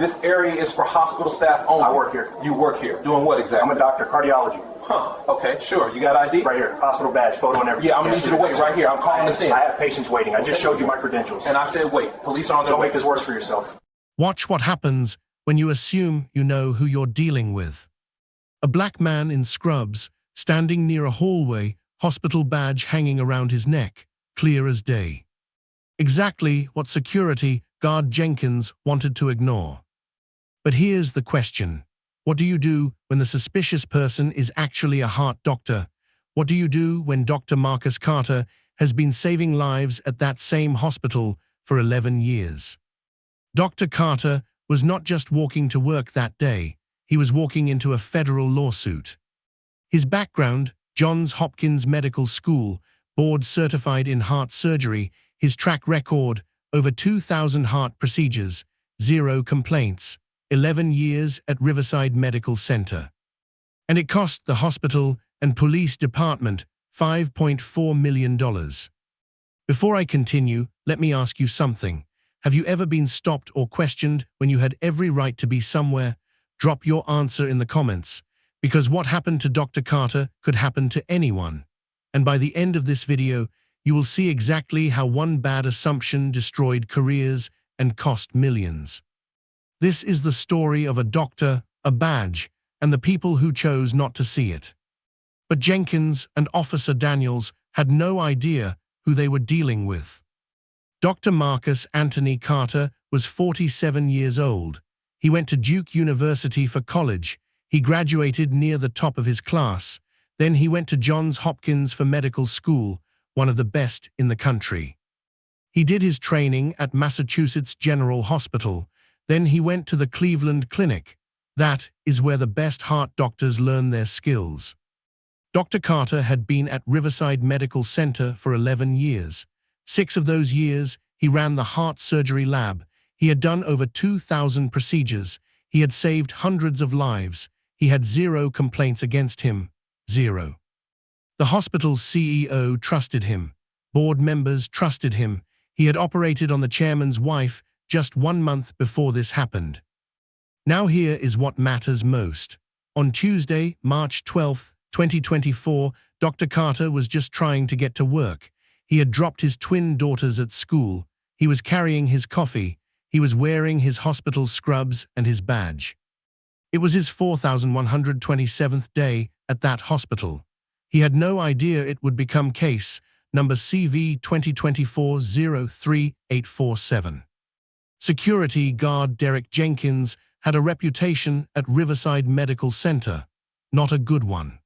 This area is for hospital staff only. I work here. You work here. Doing what exactly? I'm a doctor, cardiology. Huh. Okay, sure. You got ID? Right here. Hospital badge, photo and everything. Yeah, I'm gonna need you to wait right here. I'm calling this in. I have patients waiting. I just showed you my credentials. And I said wait. Police are on their way. Don't make this worse for yourself. Watch what happens when you assume you know who you're dealing with. A black man in scrubs, standing near a hallway, hospital badge hanging around his neck, clear as day. Exactly what security guard Jenkins wanted to ignore. But here's the question. What do you do when the suspicious person is actually a heart doctor? What do you do when Dr. Marcus Carter has been saving lives at that same hospital for 11 years? Dr. Carter was not just walking to work that day, he was walking into a federal lawsuit. His background, Johns Hopkins Medical School, board certified in heart surgery, his track record, over 2,000 heart procedures, 0 complaints, 11 years at Riverside Medical Center. And it cost the hospital and police department $5.4 million. Before I continue, let me ask you something. Have you ever been stopped or questioned when you had every right to be somewhere? Drop your answer in the comments, because what happened to Dr. Carter could happen to anyone. And by the end of this video, you will see exactly how one bad assumption destroyed careers and cost millions. This is the story of a doctor, a badge, and the people who chose not to see it. But Jenkins and Officer Daniels had no idea who they were dealing with. Dr. Marcus Anthony Carter was 47 years old. He went to Duke University for college. He graduated near the top of his class. Then he went to Johns Hopkins for medical school, one of the best in the country. He did his training at Massachusetts General Hospital. Then he went to the Cleveland Clinic. That is where the best heart doctors learn their skills. Dr. Carter had been at Riverside Medical Center for 11 years. 6 of those years, he ran the heart surgery lab. He had done over 2,000 procedures. He had saved hundreds of lives. He had 0 complaints against him. 0. The hospital's CEO trusted him. Board members trusted him. He had operated on the chairman's wife just 1 month before this happened. Now here is what matters most. On Tuesday, March 12, 2024, Dr. Carter was just trying to get to work. He had dropped his twin daughters at school. He was carrying his coffee. He was wearing his hospital scrubs and his badge. It was his 4,127th day at that hospital. He had no idea it would become case number CV 2024-03847. Security guard Derek Jenkins had a reputation at Riverside Medical Center, not a good one.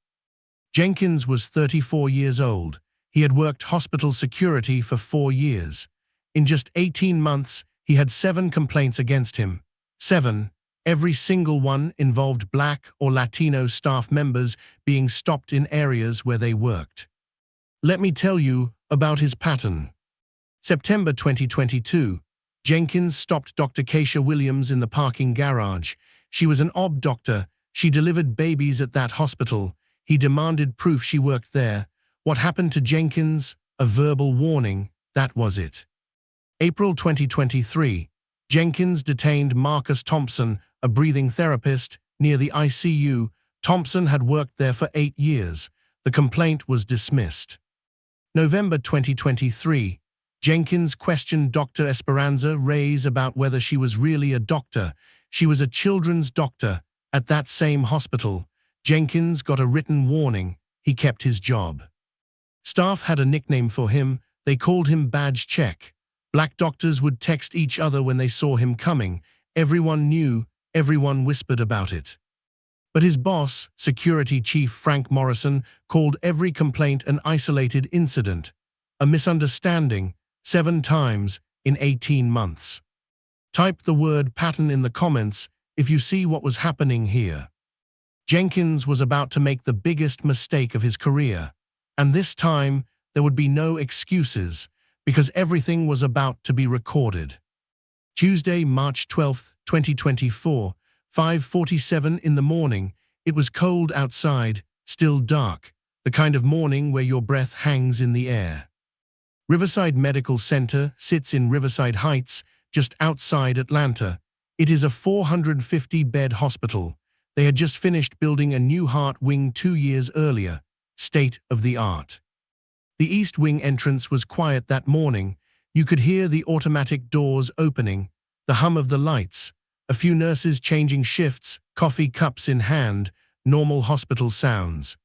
Jenkins was 34 years old. He had worked hospital security for 4 years. In just 18 months, he had 7 complaints against him. 7. Every single one involved Black or Latino staff members being stopped in areas where they worked. Let me tell you about his pattern. September 2022, Jenkins stopped Dr. Keisha Williams in the parking garage. She was an OB doctor. She delivered babies at that hospital. He demanded proof she worked there. What happened to Jenkins? A verbal warning. That was it. April 2023, Jenkins detained Marcus Thompson, a breathing therapist, near the ICU. Thompson had worked there for 8 years. The complaint was dismissed. November 2023, Jenkins questioned Dr. Esperanza Reyes about whether she was really a doctor. She was a children's doctor at that same hospital. Jenkins got a written warning. He kept his job. Staff had a nickname for him. They called him Badge Check. Black doctors would text each other when they saw him coming. Everyone knew, everyone whispered about it. But his boss, Security Chief Frank Morrison, called every complaint an isolated incident, a misunderstanding, 7 times in 18 months. Type the word pattern in the comments if you see what was happening here. Jenkins was about to make the biggest mistake of his career, and this time there would be no excuses, because everything was about to be recorded. Tuesday, March 12, 2024, 5:47 in the morning. It was cold outside, still dark, the kind of morning where your breath hangs in the air. Riverside Medical Center sits in Riverside Heights, just outside Atlanta. It is a 450-bed hospital. They had just finished building a new heart wing 2 years earlier, state of the art. The east wing entrance was quiet that morning. You could hear the automatic doors opening, the hum of the lights, a few nurses changing shifts, coffee cups in hand, normal hospital sounds.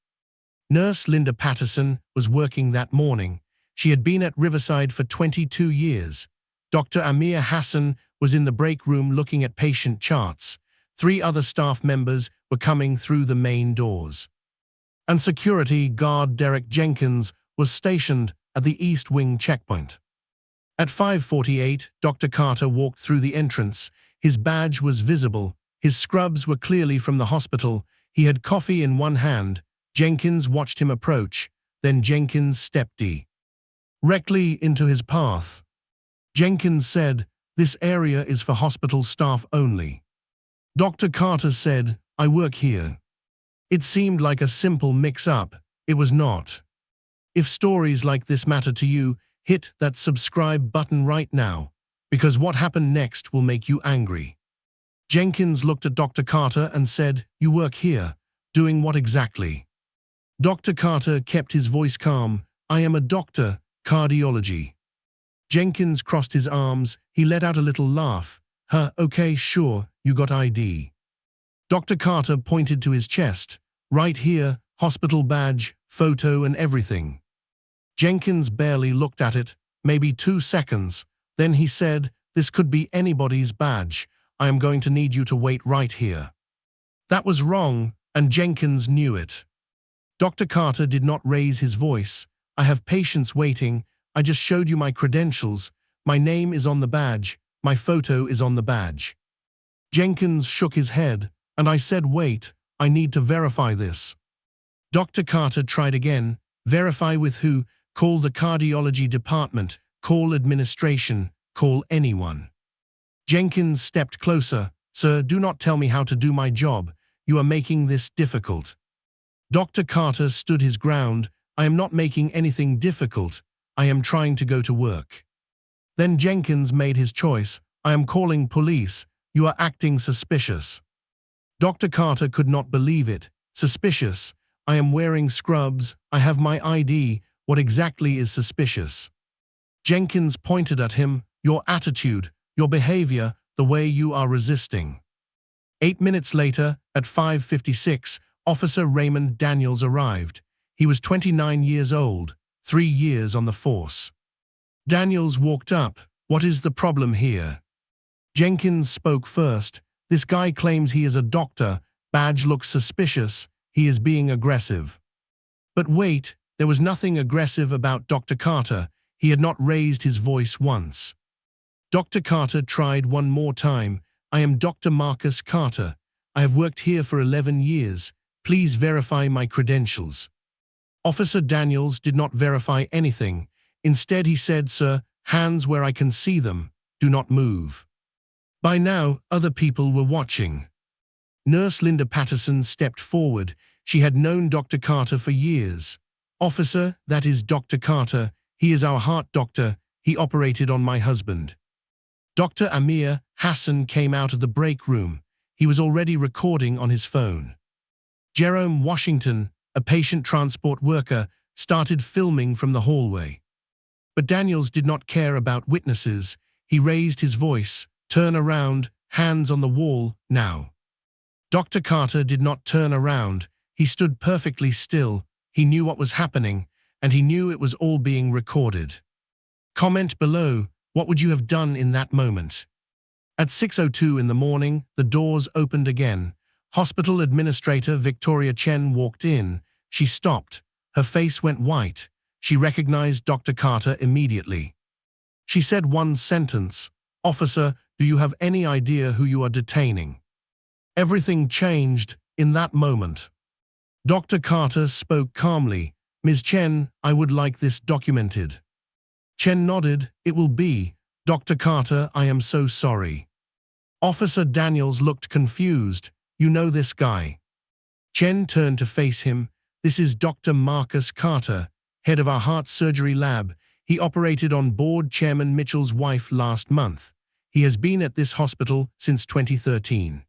Nurse Linda Patterson was working that morning. She had been at Riverside for 22 years. Dr. Amir Hassan was in the break room looking at patient charts. 3 other staff members were coming through the main doors. And security guard Derek Jenkins was stationed at the East Wing checkpoint. At 5:48, Dr. Carter walked through the entrance. His badge was visible. His scrubs were clearly from the hospital. He had coffee in one hand. Jenkins watched him approach. Then Jenkins stepped directly into his path. Jenkins said, "This area is for hospital staff only." Dr. Carter said, "I work here." It seemed like a simple mix-up. It was not. If stories like this matter to you, hit that subscribe button right now, because what happened next will make you angry. Jenkins looked at Dr. Carter and said, "You work here. Doing what exactly?" Dr. Carter kept his voice calm. "I am a doctor, cardiology." Jenkins crossed his arms. He let out a little laugh. Okay, sure, you got ID." Dr. Carter pointed to his chest. "Right here, hospital badge, photo and everything." Jenkins barely looked at it, maybe 2 seconds. Then he said, "This could be anybody's badge. I am going to need you to wait right here." That was wrong, and Jenkins knew it. Dr. Carter did not raise his voice. "I have patients waiting. I just showed you my credentials. My name is on the badge. My photo is on the badge." Jenkins shook his head, and I said, "Wait, I need to verify this." Dr. Carter tried again. "Verify with who? Call the cardiology department. Call administration. Call anyone." Jenkins stepped closer. "Sir, do not tell me how to do my job. You are making this difficult." Dr. Carter stood his ground. "I am not making anything difficult. I am trying to go to work." Then Jenkins made his choice. "I am calling police. You are acting suspicious." Dr. Carter could not believe it. "Suspicious? I am wearing scrubs. I have my ID. What exactly is suspicious?" Jenkins pointed at him. "Your attitude, your behavior, the way you are resisting." 8 minutes later, at 5:56, Officer Raymond Daniels arrived. He was 29 years old, 3 years on the force. Daniels walked up. "What is the problem here?" Jenkins spoke first. "This guy claims he is a doctor. Badge looks suspicious. He is being aggressive." But wait, there was nothing aggressive about Dr. Carter. He had not raised his voice once. Dr. Carter tried one more time. "I am Dr. Marcus Carter. I have worked here for 11 years. Please verify my credentials." Officer Daniels did not verify anything. Instead he said, "Sir, hands where I can see them. Do not move." By now, other people were watching. Nurse Linda Patterson stepped forward. She had known Dr. Carter for years. "Officer, that is Dr. Carter. He is our heart doctor. He operated on my husband." Dr. Amir Hassan came out of the break room. He was already recording on his phone. Jerome Washington, a patient transport worker, started filming from the hallway. But Daniels did not care about witnesses. He raised his voice. "Turn around, hands on the wall, now." Dr. Carter did not turn around. He stood perfectly still. He knew what was happening, and he knew it was all being recorded. Comment below, what would you have done in that moment? At 6:02 in the morning, the doors opened again. Hospital Administrator Victoria Chen walked in. She stopped. Her face went white. She recognized Dr. Carter immediately. She said one sentence, "Officer, do you have any idea who you are detaining?" Everything changed in that moment. Dr. Carter spoke calmly. "Ms. Chen, I would like this documented." Chen nodded. "It will be. Dr. Carter, I am so sorry." Officer Daniels looked confused. "You know this guy?" Chen turned to face him. "This is Dr. Marcus Carter, head of our heart surgery lab. He operated on board Chairman Mitchell's wife last month. He has been at this hospital since 2013.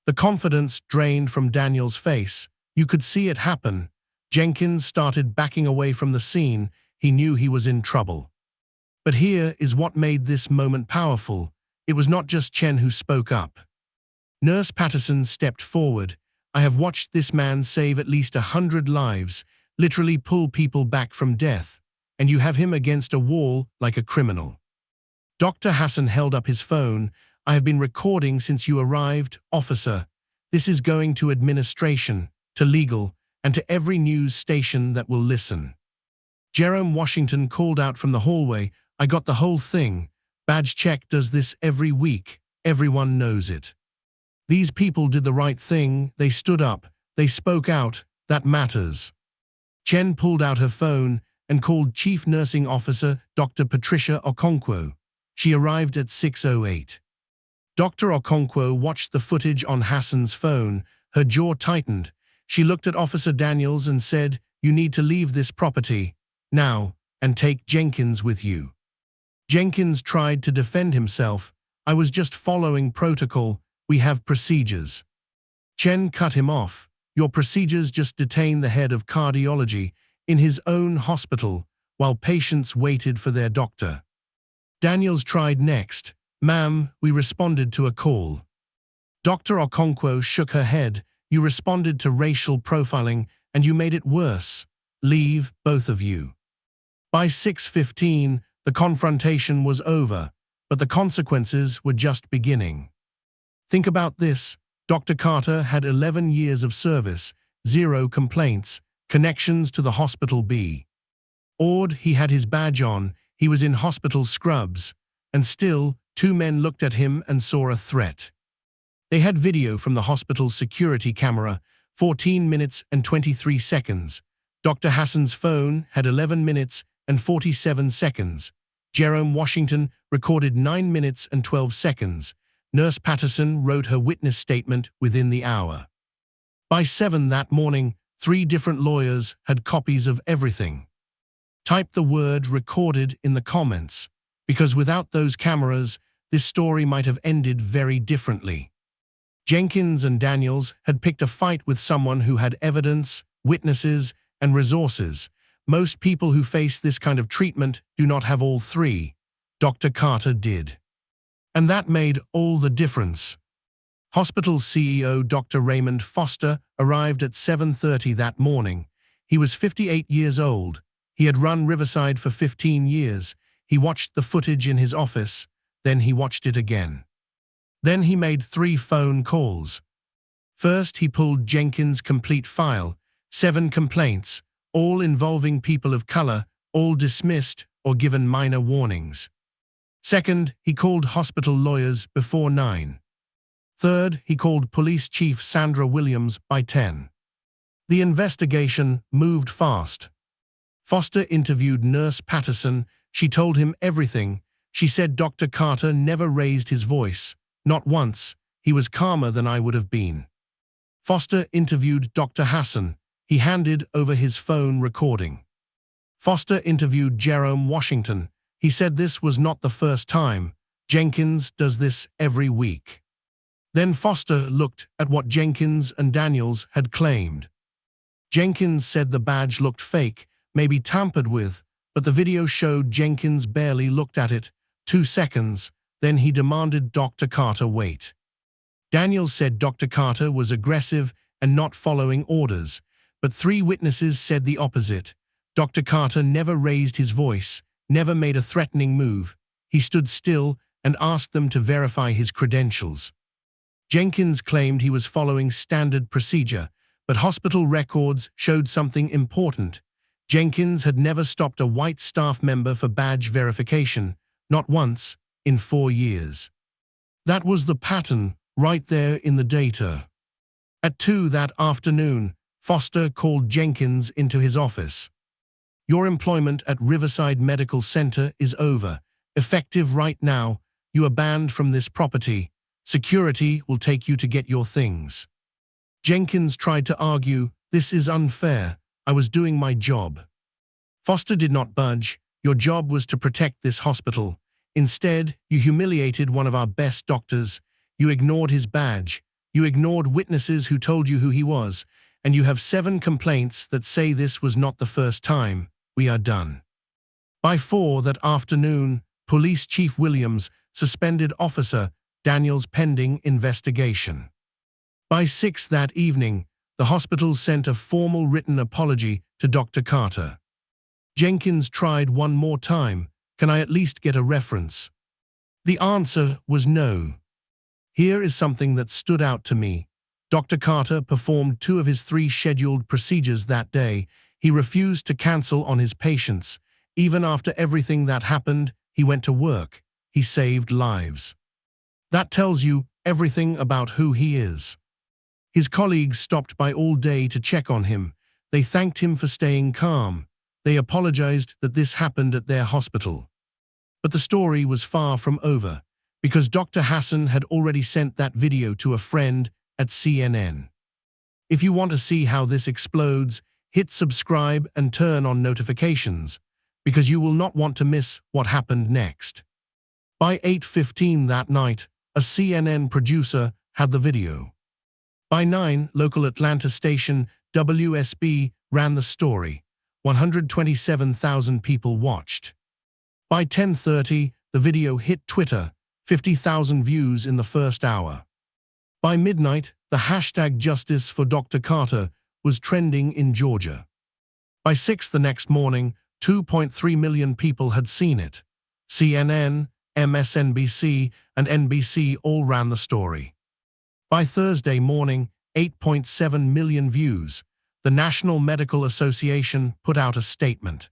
The confidence drained from Daniel's face. You could see it happen. Jenkins started backing away from the scene. He knew he was in trouble. But here is what made this moment powerful. It was not just Chen who spoke up. Nurse Patterson stepped forward. I have watched this man save at least 100 lives, literally pull people back from death, and you have him against a wall like a criminal. Dr. Hassan held up his phone. I have been recording since you arrived, officer. This is going to administration, to legal, and to every news station that will listen. Jerome Washington called out from the hallway, I got the whole thing. Badge Check does this every week. Everyone knows it. These people did the right thing. They stood up. They spoke out. That matters. Chen pulled out her phone and called Chief Nursing Officer Dr. Patricia Okonkwo. She arrived at 6:08. Dr. Okonkwo watched the footage on Hassan's phone. Her jaw tightened. She looked at Officer Daniels and said, you need to leave this property now and take Jenkins with you. Jenkins tried to defend himself. I was just following protocol. We have procedures. Chen cut him off. Your procedures just detain the head of cardiology in his own hospital while patients waited for their doctor. Daniels tried next. Ma'am, we responded to a call. Dr. Okonkwo shook her head. You responded to racial profiling and you made it worse. Leave, both of you. By 6:15, the confrontation was over, but the consequences were just beginning. Think about this. Dr. Carter had 11 years of service, 0 complaints, connections to the hospital B. He had his badge on, he was in hospital scrubs, and still, 2 men looked at him and saw a threat. They had video from the hospital's security camera, 14 minutes and 23 seconds. Dr. Hassan's phone had 11 minutes and 47 seconds. Jerome Washington recorded 9 minutes and 12 seconds. Nurse Patterson wrote her witness statement within the hour. By 7 that morning, 3 different lawyers had copies of everything. Type the word recorded in the comments, because without those cameras, this story might have ended very differently. Jenkins and Daniels had picked a fight with someone who had evidence, witnesses, and resources. Most people who face this kind of treatment do not have all 3. Dr. Carter did. And that made all the difference. Hospital CEO Dr. Raymond Foster arrived at 7:30 that morning. He was 58 years old. He had run Riverside for 15 years. He watched the footage in his office, then he watched it again. Then he made 3 phone calls. First, he pulled Jenkins' complete file, 7 complaints, all involving people of color, all dismissed or given minor warnings. Second, he called hospital lawyers before 9. Third, he called Police Chief Sandra Williams by 10. The investigation moved fast. Foster interviewed Nurse Patterson. She told him everything. She said Dr. Carter never raised his voice. Not once. He was calmer than I would have been. Foster interviewed Dr. Hassan. He handed over his phone recording. Foster interviewed Jerome Washington. He said this was not the first time. Jenkins does this every week. Then Foster looked at what Jenkins and Daniels had claimed. Jenkins said the badge looked fake, maybe tampered with, but the video showed Jenkins barely looked at it, 2 seconds, then he demanded Dr. Carter wait. Daniels said Dr. Carter was aggressive and not following orders, but 3 witnesses said the opposite. Dr. Carter never raised his voice, never made a threatening move. He stood still and asked them to verify his credentials. Jenkins claimed he was following standard procedure, but hospital records showed something important. Jenkins had never stopped a white staff member for badge verification, not once, in 4 years. That was the pattern, right there in the data. At 2 that afternoon, Foster called Jenkins into his office. Your employment at Riverside Medical Center is over. Effective right now, you are banned from this property. Security will take you to get your things. Jenkins tried to argue, this is unfair. I was doing my job. Foster did not budge. Your job was to protect this hospital. Instead, you humiliated one of our best doctors. You ignored his badge. You ignored witnesses who told you who he was. And you have 7 complaints that say this was not the first time. We are done. By 4 that afternoon, Police Chief Williams suspended Officer Daniels pending investigation. By 6 that evening, the hospital sent a formal written apology to Dr. Carter. Jenkins tried one more time. Can I at least get a reference? The answer was no. Here is something that stood out to me. Dr. Carter performed 2 of his 3 scheduled procedures that day. He refused to cancel on his patients. Even after everything that happened, he went to work. He saved lives. That tells you everything about who he is. His colleagues stopped by all day to check on him. They thanked him for staying calm. They apologized that this happened at their hospital. But the story was far from over, because Dr. Hassan had already sent that video to a friend at CNN. If you want to see how this explodes, hit subscribe and turn on notifications, because you will not want to miss what happened next. By 8:15 that night, a CNN producer had the video. By 9, local Atlanta station WSB ran the story. 127,000 people watched. By 10:30, the video hit Twitter, 50,000 views in the first hour. By midnight, the hashtag Justice for Dr. Carter was trending in Georgia. By 6 the next morning, 2.3 million people had seen it. CNN, MSNBC, and NBC all ran the story. By Thursday morning, 8.7 million views. The National Medical Association put out a statement.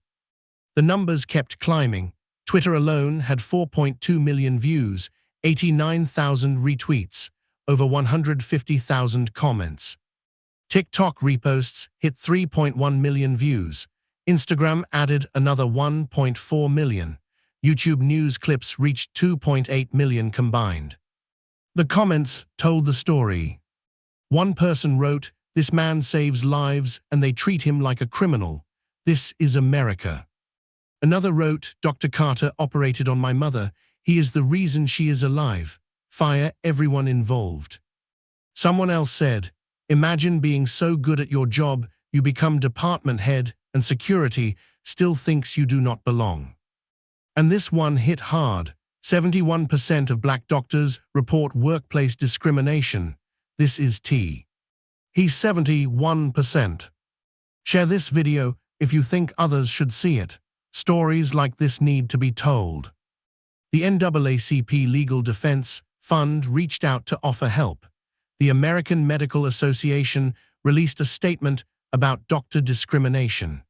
The numbers kept climbing. Twitter alone had 4.2 million views, 89,000 retweets, over 150,000 comments. TikTok reposts hit 3.1 million views. Instagram added another 1.4 million. YouTube news clips reached 2.8 million combined. The comments told the story. One person wrote, "This man saves lives and they treat him like a criminal. This is America." Another wrote, "Dr. Carter operated on my mother. He is the reason she is alive. Fire everyone involved." Someone else said, "Imagine being so good at your job, you become department head and security still thinks you do not belong." And this one hit hard. 71% of black doctors report workplace discrimination. This is T. He's 71%. Share this video if you think others should see it. Stories like this need to be told. The NAACP Legal Defense Fund reached out to offer help. The American Medical Association released a statement about doctor discrimination.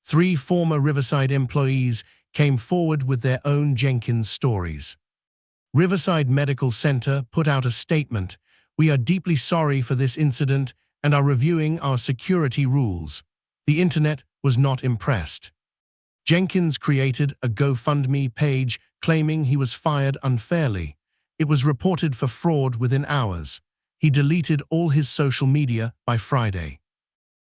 3 former Riverside employees came forward with their own Jenkins stories. Riverside Medical Center put out a statement. "We are deeply sorry for this incident and are reviewing our security rules." The internet was not impressed. Jenkins created a GoFundMe page claiming he was fired unfairly. It was reported for fraud within hours. He deleted all his social media by Friday.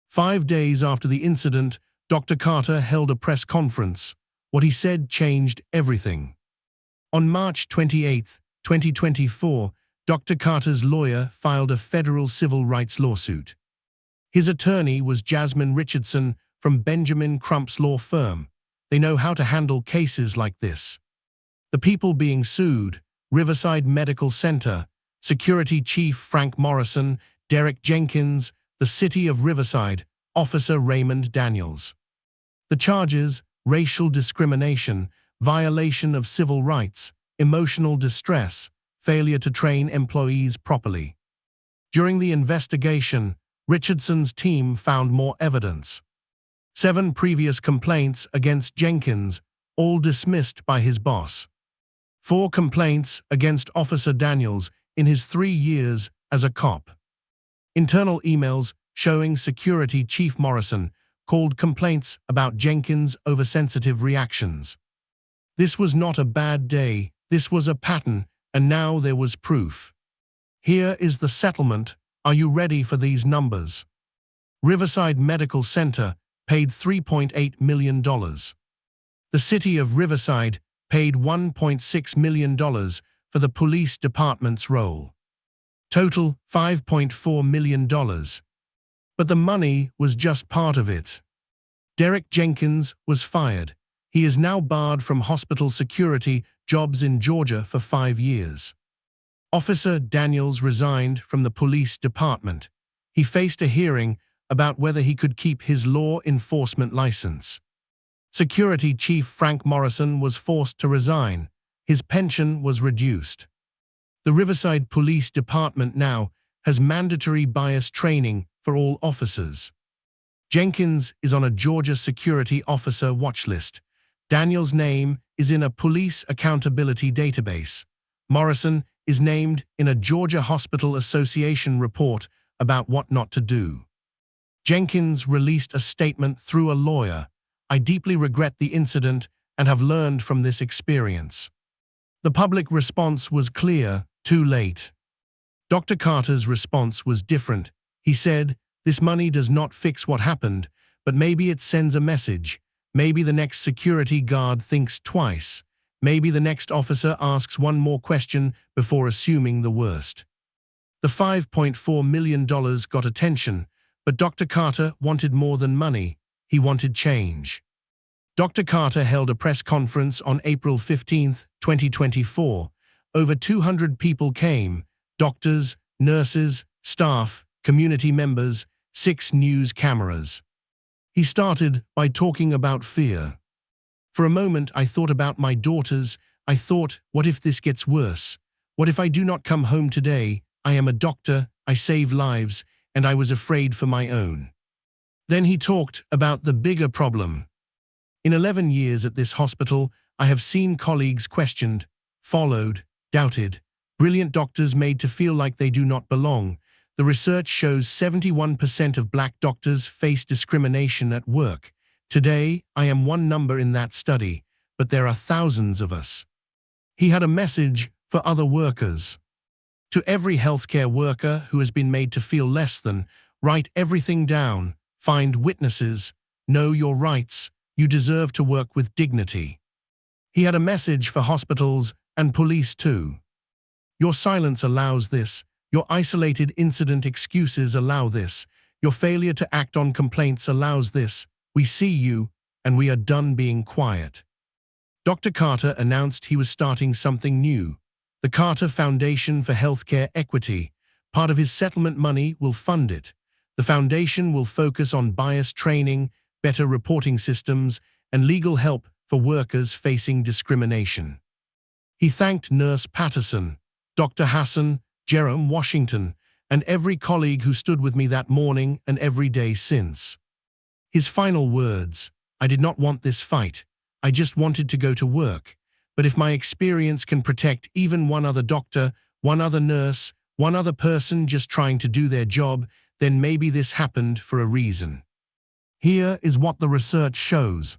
5 days after the incident, Dr. Carter held a press conference. What he said changed everything. On March 28, 2024, Dr. Carter's lawyer filed a federal civil rights lawsuit. His attorney was Jasmine Richardson from Benjamin Crump's law firm. They know how to handle cases like this. The people being sued: Riverside Medical Center, Security Chief Frank Morrison, Derek Jenkins, the City of Riverside, Officer Raymond Daniels. The charges: racial discrimination, violation of civil rights, emotional distress, failure to train employees properly. During the investigation, Richardson's team found more evidence. 7 previous complaints against Jenkins, all dismissed by his boss. 4 complaints against Officer Daniels in his 3 years as a cop. Internal emails showing Security Chief Morrison called complaints about Jenkins' oversensitive reactions. This was not a bad day, this was a pattern, and now there was proof. Here is the settlement. Are you ready for these numbers? Riverside Medical Center paid $3.8 million. The City of Riverside paid $1.6 million for the police department's role. Total $5.4 million. But the money was just part of it. Derek Jenkins was fired. He is now barred from hospital security jobs in Georgia for 5 years. Officer Daniels resigned from the police department. He faced a hearing about whether he could keep his law enforcement license. Security Chief Frank Morrison was forced to resign. His pension was reduced. The Riverside Police Department now has mandatory bias training for all officers. Jenkins is on a Georgia security officer watch list. Daniel's name is in a police accountability database. Morrison is named in a Georgia Hospital Association report about what not to do. Jenkins released a statement through a lawyer. "I deeply regret the incident and have learned from this experience." The public response was clear: too late. Dr. Carter's response was different. He said, "This money does not fix what happened, but maybe it sends a message. Maybe the next security guard thinks twice. Maybe the next officer asks one more question before assuming the worst." The $5.4 million got attention, but Dr. Carter wanted more than money. He wanted change. Dr. Carter held a press conference on April 15, 2024. Over 200 people came: doctors, nurses, staff, community members, 6 news cameras. He started by talking about fear. "For a moment I thought about my daughters. I thought, what if this gets worse? What if I do not come home today? I am a doctor, I save lives, and I was afraid for my own." Then he talked about the bigger problem. "In 11 years at this hospital, I have seen colleagues questioned, followed, doubted, brilliant doctors made to feel like they do not belong. The research shows 71% of Black doctors face discrimination at work. Today, I am one number in that study, but there are thousands of us." He had a message for other workers. To every healthcare worker who has been made to feel less than, write everything down, find witnesses, know your rights, you deserve to work with dignity. He had a message for hospitals and police too. Your silence allows this. Your isolated incident excuses allow this. Your failure to act on complaints allows this. We see you, and we are done being quiet. Dr. Carter announced he was starting something new. The Carter Foundation for Healthcare Equity. Part of his settlement money will fund it. The foundation will focus on bias training, better reporting systems, and legal help for workers facing discrimination. He thanked Nurse Patterson, Dr. Hassan, Jerome Washington, and every colleague who stood with me that morning and every day since. His final words: "I did not want this fight. I just wanted to go to work. But if my experience can protect even one other doctor, one other nurse, one other person just trying to do their job, then maybe this happened for a reason." Here is what the research shows.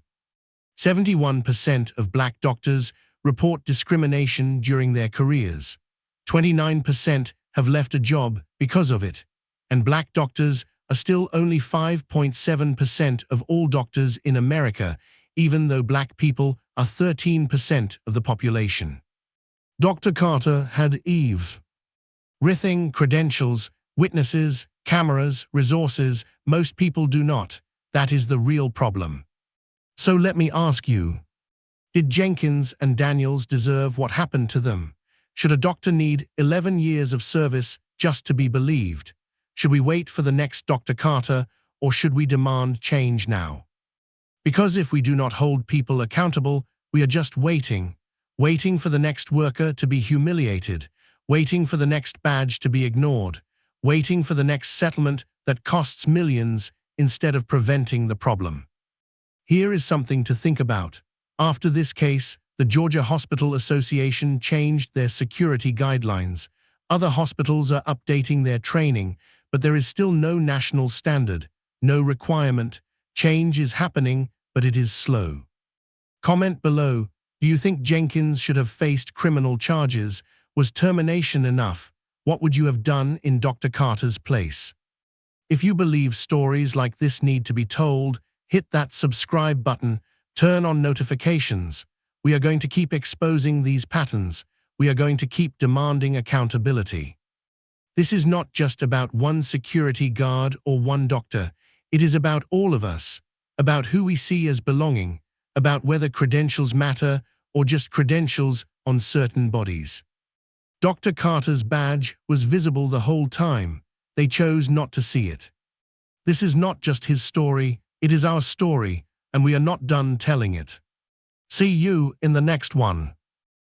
71% of Black doctors report discrimination during their careers. 29% have left a job because of it. And Black doctors are still only 5.7% of all doctors in America, even though Black people are 13% of the population. Dr. Carter had everything: credentials, witnesses, cameras, resources. Most people do not. That is the real problem. So let me ask you, did Jenkins and Daniels deserve what happened to them? Should a doctor need 11 years of service just to be believed? Should we wait for the next Dr. Carter, or should we demand change now? Because if we do not hold people accountable, we are just waiting for the next worker to be humiliated, waiting for the next badge to be ignored, waiting for the next settlement that costs millions instead of preventing the problem. Here is something to think about. After this case, the Georgia Hospital Association changed their security guidelines. Other hospitals are updating their training, but there is still no national standard, no requirement. Change is happening, but it is slow. Comment below, do you think Jenkins should have faced criminal charges? Was termination enough? What would you have done in Dr. Carter's place? If you believe stories like this need to be told, hit that subscribe button, turn on notifications. We are going to keep exposing these patterns. We are going to keep demanding accountability. This is not just about one security guard or one doctor. It is about all of us, about who we see as belonging, about whether credentials matter or just credentials on certain bodies. Dr. Carter's badge was visible the whole time. They chose not to see it. This is not just his story, it is our story, and we are not done telling it. See you in the next one.